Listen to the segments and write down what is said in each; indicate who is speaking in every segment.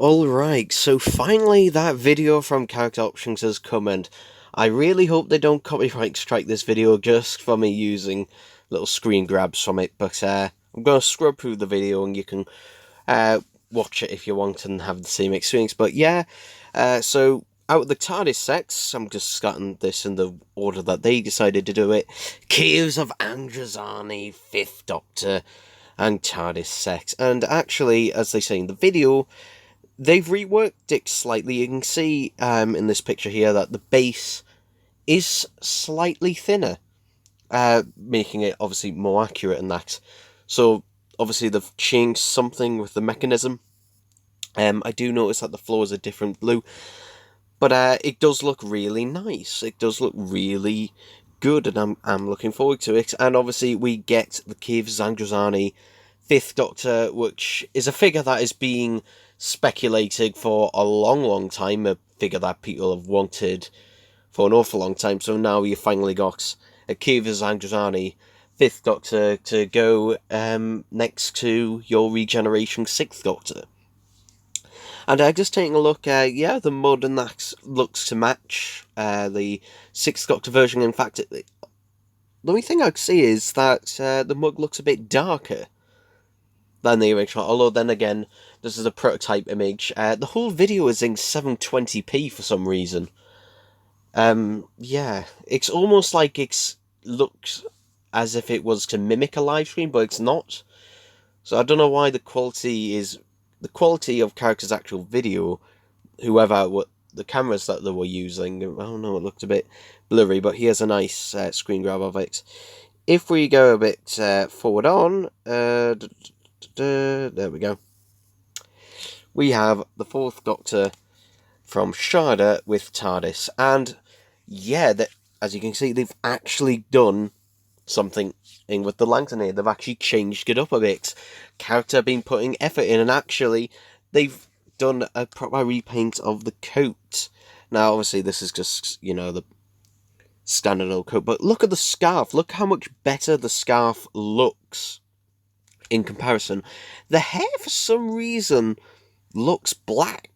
Speaker 1: Alright, so finally that video from Character Options has come, and I really hope they don't copyright strike this video just for me using little screen grabs from it, but I'm going to scrub through the video and you can watch it if you want and have the same experience. But yeah, so out of the TARDIS sects, I'm just starting this in the order that they decided to do it. Caves of Androzani, 5th Doctor, and TARDIS sects. And actually, as they say in the video, they've reworked it slightly. You can see in this picture here that the base is slightly thinner, making it obviously more accurate in that. So obviously they've changed something with the mechanism. I do notice that the floors are different blue, but it does look really nice. It does look really good, and I'm looking forward to it. And obviously we get the Caves of Zandrozani 5th Doctor, which is a figure that is being speculated for a long time, a figure that people have wanted for an awful long time. So now you finally got a Caves of Zandrozani 5th Doctor to go next to your Regeneration 6th Doctor. And just taking a look, yeah, the mud and that looks to match the 6th Doctor version. In fact, the only thing I'd see is that the mug looks a bit darker than the original, although then again, this is a prototype image. The whole video is in 720p for some reason. Yeah, it's almost like it looks as if it was to mimic a live stream, but it's not. So I don't know why the quality of characters' actual video, the cameras that they were using, I don't know, it looked a bit blurry, but here's a nice screen grab of it. If we go a bit forward on, there we go. We have the 4th Doctor from Shada with TARDIS, and yeah, as you can see, they've actually done something with the lantern here. They've actually changed it up a bit. Character been putting effort in, and actually they've done a proper repaint of the coat. Now, obviously, this is just, the standard old coat, but look at the scarf. Look how much better the scarf looks in comparison. The hair, for some reason, looks black.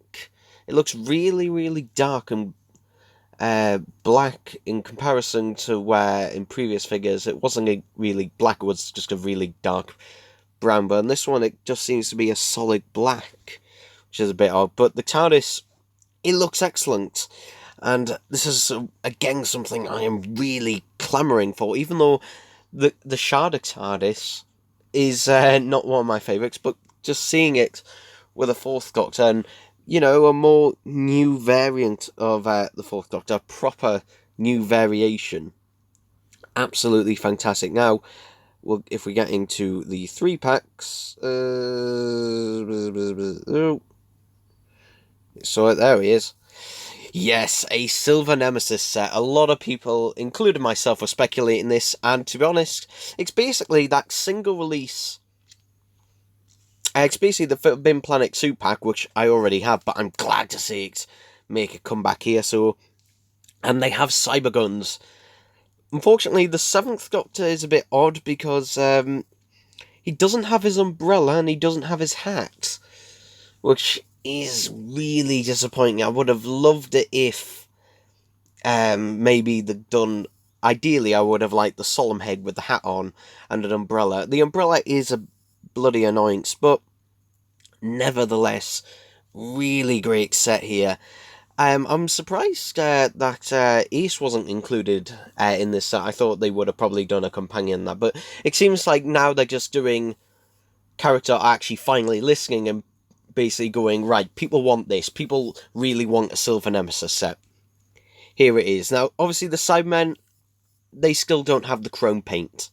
Speaker 1: It looks really dark and black in comparison to where in previous figures it wasn't really black, it was just a really dark brown. But in this one it just seems to be a solid black, which is a bit odd. But the TARDIS, it looks excellent, and this is again something I am really clamouring for, even though the Shada TARDIS is not one of my favourites, but just seeing it with a 4th Doctor and, a more new variant of the 4th Doctor, proper new variation, absolutely fantastic. Now, if we get into the 3-packs, so there he is. Yes, a silver Nemesis set. A lot of people, including myself, were speculating this, and to be honest, it's basically that single release. It's basically the Forbidden Planet suit pack, which I already have, but I'm glad to see it make a comeback here. So, and they have cyber guns. Unfortunately, the 7th Doctor is a bit odd because he doesn't have his umbrella and he doesn't have his hat, which is really disappointing. I would have loved it if maybe they'd done. Ideally, I would have liked the solemn head with the hat on and an umbrella. The umbrella is a bloody annoyance, but nevertheless, really great set here. I'm surprised that Ace wasn't included in this set. I thought they would have probably done a companion that, but it seems like now they're just doing character actually finally listening and basically going, right, people want this. People really want a Silver Nemesis set. Here it is. Now, obviously, the Cybermen, they still don't have the chrome paint.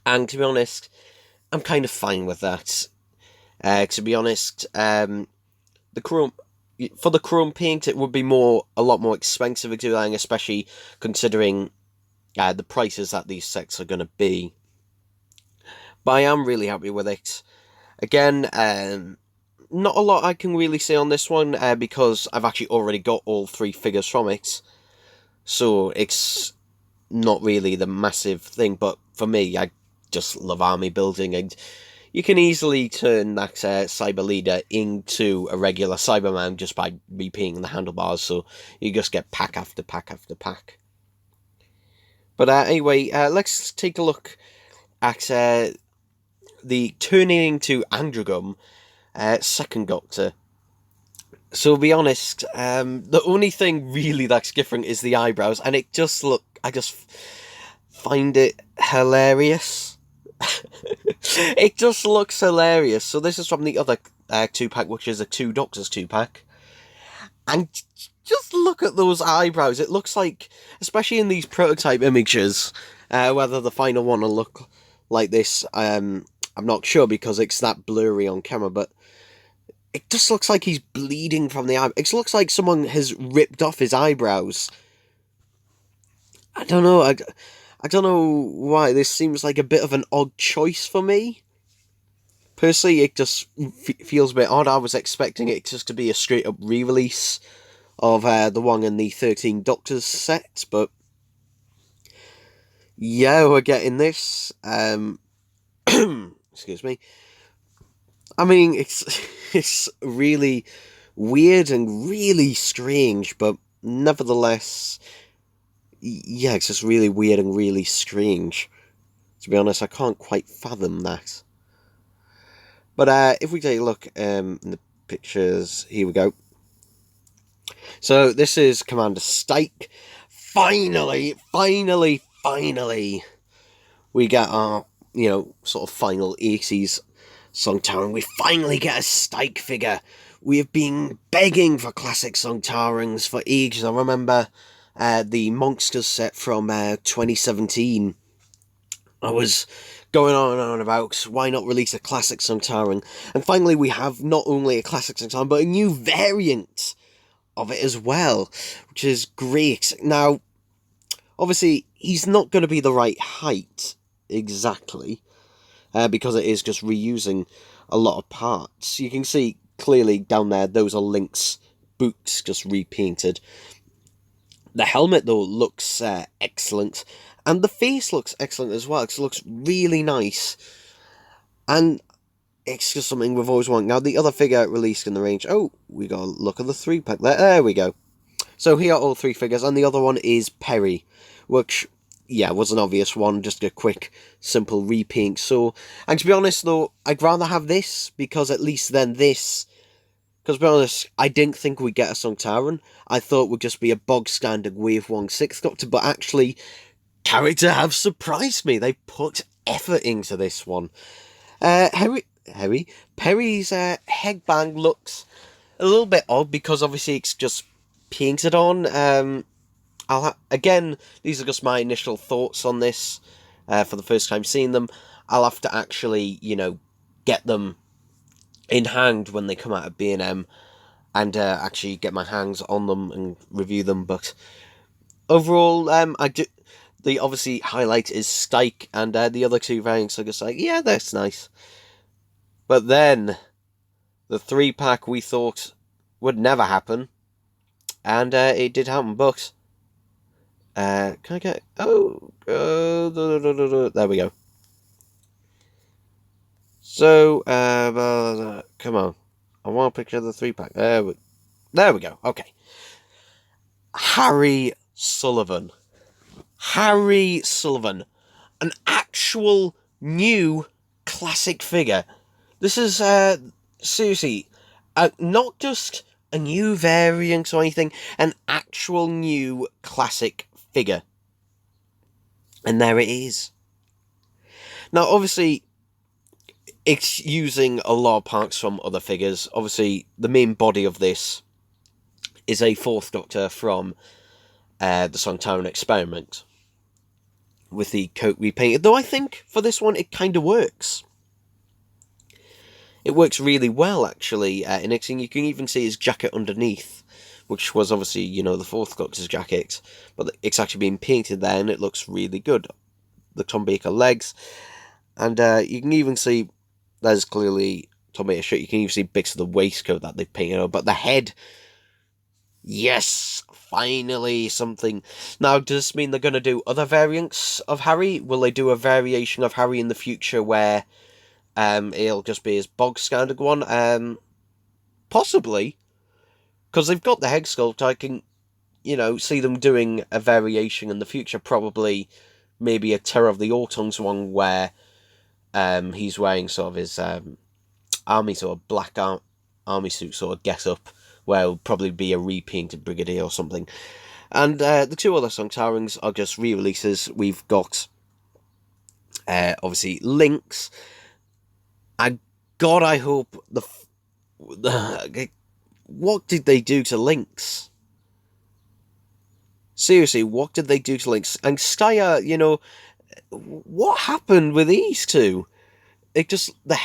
Speaker 1: And to be honest, I'm kind of fine with that. To be honest, the chrome paint, it would be a lot more expensive to do that, especially considering the prices that these sets are going to be. But I am really happy with it. Again, not a lot I can really say on this one because I've actually already got all 3 figures from it, so it's not really the massive thing. But for me, I just love army building, and you can easily turn that cyber leader into a regular Cyberman just by repeating the handlebars, so you just get pack after pack after pack. But anyway, let's take a look at the turning into Androgum second Doctor. So to be honest, the only thing really that's different is the eyebrows, and I just find it hilarious. It just looks hilarious. So this is from the other 2-pack, which is a 2 Doctors 2-pack. And just look at those eyebrows. It looks like, especially in these prototype images, whether the final one will look like this, I'm not sure because it's that blurry on camera, but it just looks like he's bleeding from the eye. It looks like someone has ripped off his eyebrows. I don't know. I don't know why. This seems like a bit of an odd choice for me. Personally, it just feels a bit odd. I was expecting it just to be a straight-up re-release of the one in the 13 Doctors set, but yeah, we're getting this. Excuse me. I mean, it's really weird and really strange, but nevertheless, yeah, it's just really weird and really strange. To be honest, I can't quite fathom that. But if we take a look in the pictures, here we go. So this is Commander Stike. Finally, we get our, sort of final 80s Song Taran. We finally get a Stike figure. We have been begging for classic Song Tarans for ages. I remember the Monsters set from 2017. I was going on and on about why not release a classic Song Taran. And finally we have not only a classic Song Taran, but a new variant of it as well, which is great. Now, obviously, he's not going to be the right height exactly, because it is just reusing a lot of parts. You can see clearly down there, those are Link's boots just repainted. The helmet, though, looks excellent, and the face looks excellent as well. It looks really nice, and it's just something we've always wanted. Now, the other figure released in the range... Oh, we got a look at the 3-pack there. There we go. So here are all 3 figures, and the other one is Perry, which, yeah, was an obvious one, just a quick, simple repaint. So, and to be honest, though, I'd rather have this, because at least then this... Because to be honest, I didn't think we'd get a Song Taran. I thought it would just be a bog-standard Wave 1 6th Doctor, but actually, character have surprised me. They put effort into this one. Perry's headband looks a little bit odd because obviously it's just painted on. Again, these are just my initial thoughts on this for the first time seeing them. I'll have to actually, get them in hand when they come out of B&M and actually get my hands on them and review them. But overall, the obviously highlight is Stike, and the other 2 variants are just like, yeah, that's nice. But then, the 3-pack we thought would never happen, and it did happen, but... can I get... Oh, there we go. So, come on. I want a picture of the 3-pack. There we go. Okay. Harry Sullivan. Harry Sullivan. An actual new classic figure. This is, seriously, not just a new variant or anything, an actual new classic figure. And there it is. Now, obviously, it's using a lot of parts from other figures. Obviously, the main body of this is a 4th Doctor from the Song Taran experiment with the coat repainted. Though I think for this one, it kind of works. It works really well, actually, in it, and you can even see his jacket underneath, which was obviously, the 4th Doctor's jacket, but it's actually been painted there, and it looks really good. The Tom Baker legs, and you can even see, there's clearly Tom Baker's shirt, you can even see bits of the waistcoat that they've painted on, but the head, yes, finally something. Now, does this mean they're going to do other variants of Harry? Will they do a variation of Harry in the future where It'll just be his bog standard one. Possibly, because they've got the head sculpt. I can, see them doing a variation in the future. Probably, maybe a Terror of the Autons one where he's wearing sort of his army sort of black army suit sort of get up, where it'll probably be a repainted Brigadier or something. And the two other song Tarans are just re-releases. We've got obviously Lynx. And God, I hope what did they do to Lynx? Seriously, what did they do to Lynx? And Steyr, what happened with these two? It just, the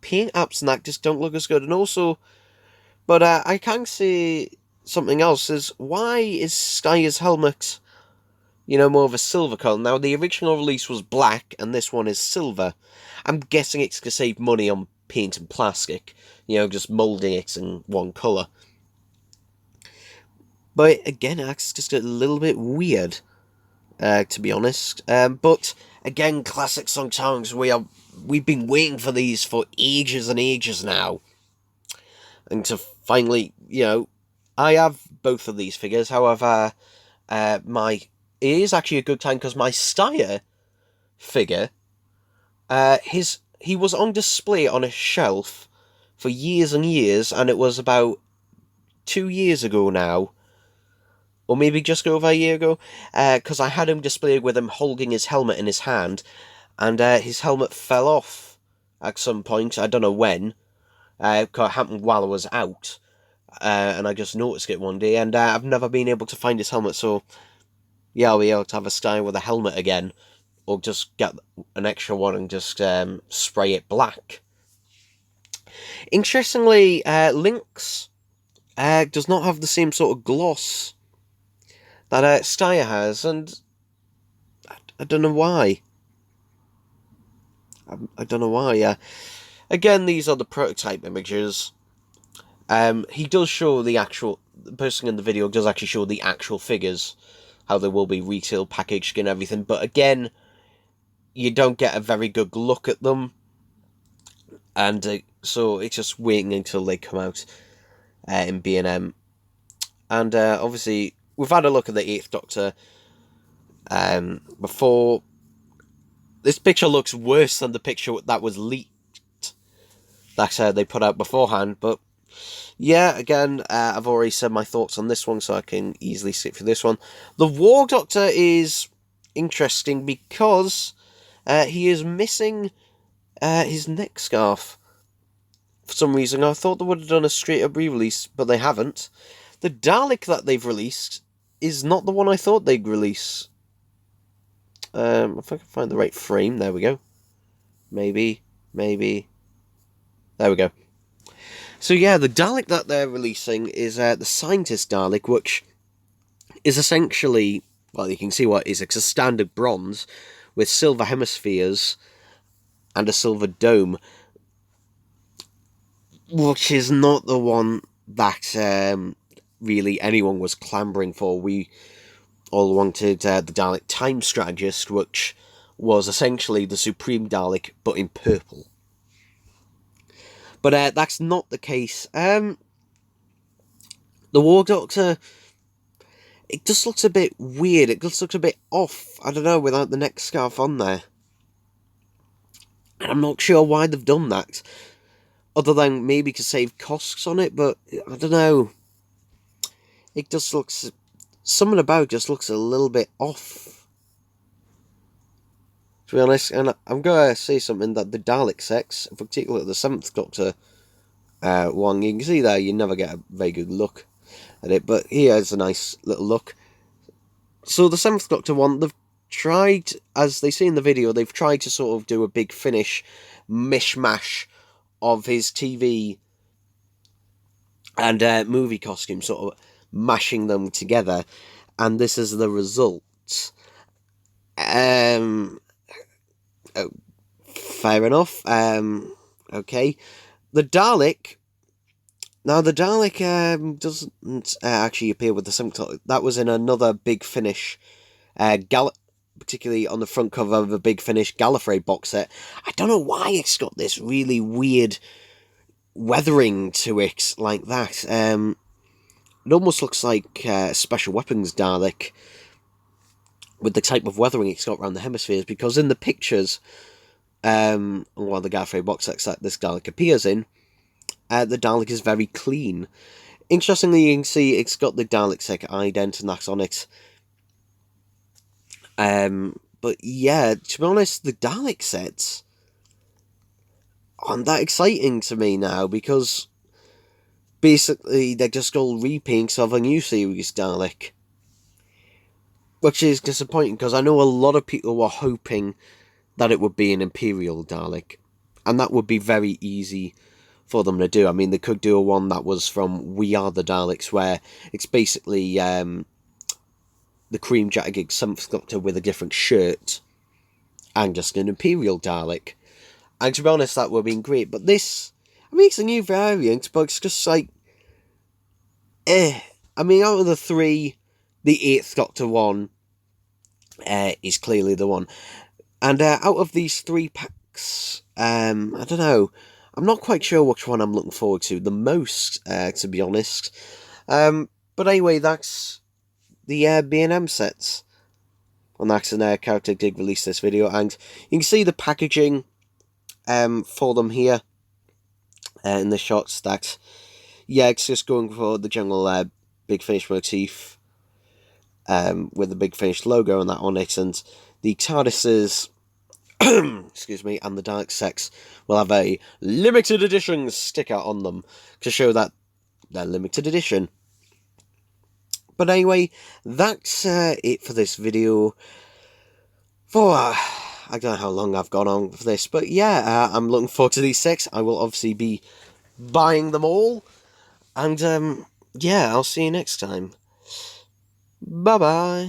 Speaker 1: paint apps and that just don't look as good. And also, but I can say something else, is why is Steyr's helmet, more of a silver colour? Now, the original release was black, and this one is silver. I'm guessing it's to save money on paint and plastic, just moulding it in one colour. But again, it's just a little bit weird, to be honest. But again, classic Song Tarans, we've been waiting for these for ages and ages now. And to finally, I have both of these figures. However, it is actually a good time because my Steyr figure, he was on display on a shelf for years and years, and it was about 2 years ago now, or maybe just over a year ago, because I had him displayed with him holding his helmet in his hand, and his helmet fell off at some point. I don't know when. It happened while I was out, and I just noticed it one day, and I've never been able to find his helmet, so yeah, I'll be able to have a Steyr with a helmet again, or just get an extra one and just spray it black. Interestingly, Lynx does not have the same sort of gloss that Steyr has, and I don't know why. I don't know why. Again, these are the prototype images. He does show the person in the video does actually show the actual figures, how they will be retail packaged and everything, but again, you don't get a very good look at them, and so it's just waiting until they come out in B&M. And obviously, we've had a look at the 8th Doctor before. This picture looks worse than the picture that was leaked, that they put out beforehand, but yeah, again, I've already said my thoughts on this one, so I can easily skip through this one. The War Doctor is interesting because he is missing his neck scarf. For some reason, I thought they would have done a straight-up re-release, but they haven't. The Dalek that they've released is not the one I thought they'd release. If I can find the right frame, there we go. Maybe. There we go. So yeah, the Dalek that they're releasing is the Scientist Dalek, which is essentially, well, you can see what it is. It's a standard bronze with silver hemispheres and a silver dome, which is not the one that really anyone was clamouring for. We all wanted the Dalek Time Strategist, which was essentially the Supreme Dalek, but in purple. But that's not the case. The War Doctor, it just looks a bit weird. It just looks a bit off. I don't know, without the neck scarf on there. And I'm not sure why they've done that, other than maybe to save costs on it, but I don't know. It just looks, something about it just looks a little bit off, to be honest. And I'm going to say something, that the Dalek sex, in particular the 7th Doctor one, you can see there, you never get a very good look at it, but here's a nice little look. So the 7th Doctor one, they've tried, as they see in the video, they've tried to sort of do a big finish mishmash of his TV and movie costume, sort of mashing them together, and this is the result. Oh, fair enough. Okay. The Dalek. Now, the Dalek doesn't actually appear with the 7th Doctor. That was in another big finish particularly on the front cover of a Big Finish Gallifrey box set. I don't know why it's got this really weird weathering to it like that. It almost looks like Special Weapons Dalek with the type of weathering it's got around the hemispheres, because in the pictures, one of the Gallifrey box sets that this Dalek appears in, the Dalek is very clean. Interestingly, you can see it's got the Dalek Sec ident and that's on it. But yeah, to be honest, the Dalek sets aren't that exciting to me now, because basically they're just all repaints of a new series Dalek. Which is disappointing, because I know a lot of people were hoping that it would be an Imperial Dalek. And that would be very easy for them to do. I mean, they could do a one that was from We Are the Daleks, where it's basically the cream jacket Seventh Doctor with a different shirt and just an Imperial Dalek. And to be honest, that would have been great. But this, I mean, it's a new variant, but it's just like, I mean, out of the three, the 8th Doctor one is clearly the one. And out of these 3 packs, I don't know, I'm not quite sure which one I'm looking forward to the most, to be honest. But anyway, that's the B&M sets. And that's an character did release this video, and you can see the packaging for them here in the shots. That, yeah, it's just going for the general Big Finish motif with the Big Finish logo and that on it, and the TARDISes excuse me, and the Dalek Sex will have a limited edition sticker on them to show that they're limited edition. But anyway, that's it for this video. For I don't know how long I've gone on for this, but yeah, I'm looking forward to these 6. I will obviously be buying them all, and yeah, I'll see you next time. Bye bye.